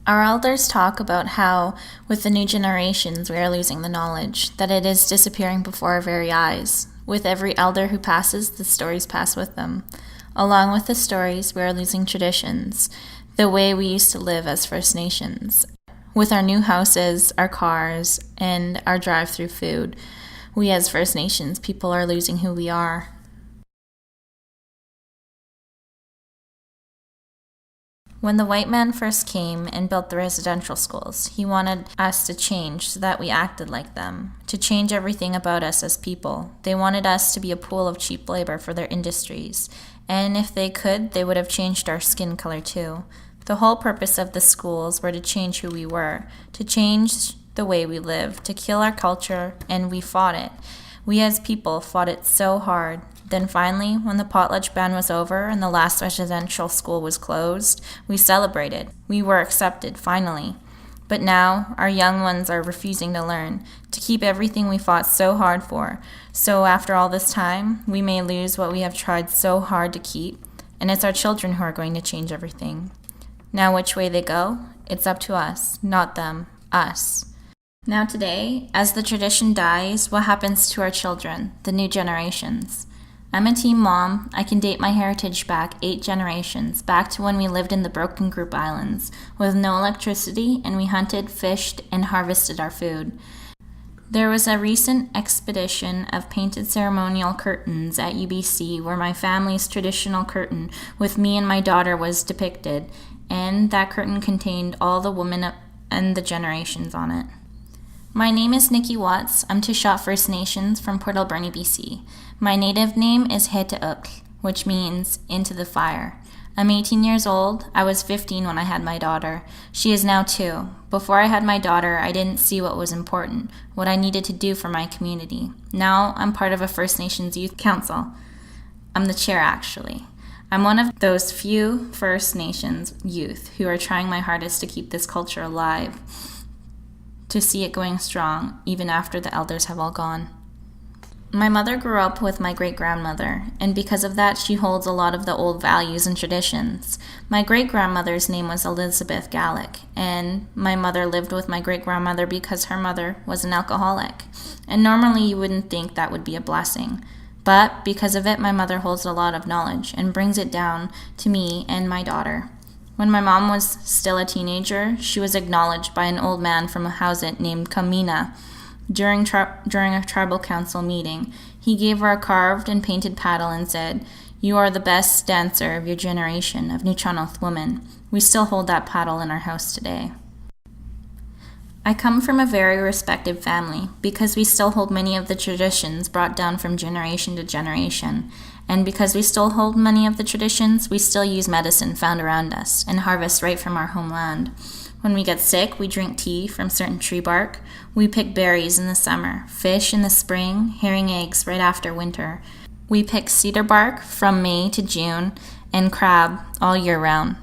Our elders talk about how, with the new generations, we are losing the knowledge, that it is disappearing before our very eyes. With every elder who passes, the stories pass with them. Along with the stories, we are losing traditions, the way we used to live as First Nations. With our new houses, our cars, and our drive-through food, we as First Nations people are losing who we are. When the white man first came and built the residential schools, he wanted us to change so that we acted like them, to change everything about us as people. They wanted us to be a pool of cheap labor for their industries, and if they could, they would have changed our skin color too. The whole purpose of the schools were to change who we were, to change the way we lived, to kill our culture, and we fought it. We as people fought it so hard. Then finally, when the potlatch ban was over and the last residential school was closed, we celebrated. We were accepted, finally. But now, our young ones are refusing to learn, to keep everything we fought so hard for. So after all this time, we may lose what we have tried so hard to keep, and it's our children who are going to change everything. Now which way they go, it's up to us, not them, us. Now today, as the tradition dies, what happens to our children, the new generations? I'm a teen mom. I can date my heritage back 8 generations, back to when we lived in the Broken Group Islands, with no electricity, and we hunted, fished, and harvested our food. There was a recent expedition of painted ceremonial curtains at UBC where my family's traditional curtain with me and my daughter was depicted, and that curtain contained all the women and the generations on it. My name is Nickie Watts. I'm Tushaw First Nations from Port Alberni, BC. My native name is Hetauk, which means into the fire. I'm 18 years old. I was 15 when I had my daughter. She is now 2. Before I had my daughter, I didn't see what was important, what I needed to do for my community. Now I'm part of a First Nations Youth Council. I'm the chair, actually. I'm one of those few First Nations youth who are trying my hardest to keep this culture alive, to see it going strong, even after the elders have all gone. My mother grew up with my great-grandmother, and because of that, she holds a lot of the old values and traditions. My great-grandmother's name was Elizabeth Gallick, and my mother lived with my great-grandmother because her mother was an alcoholic. And normally you wouldn't think that would be a blessing. But because of it, my mother holds a lot of knowledge and brings it down to me and my daughter. When my mom was still a teenager, she was acknowledged by an old man from a Hauset named Kamina. During a tribal council meeting, he gave her a carved and painted paddle and said, "You are the best dancer of your generation of Nuu-chah-nulth women." We still hold that paddle in our house today. I come from a very respected family because we still hold many of the traditions brought down from generation to generation. And because we still hold many of the traditions, we still use medicine found around us and harvest right from our homeland. When we get sick, we drink tea from certain tree bark. We pick berries in the summer, fish in the spring, herring eggs right after winter. We pick cedar bark from May to June and crab all year round.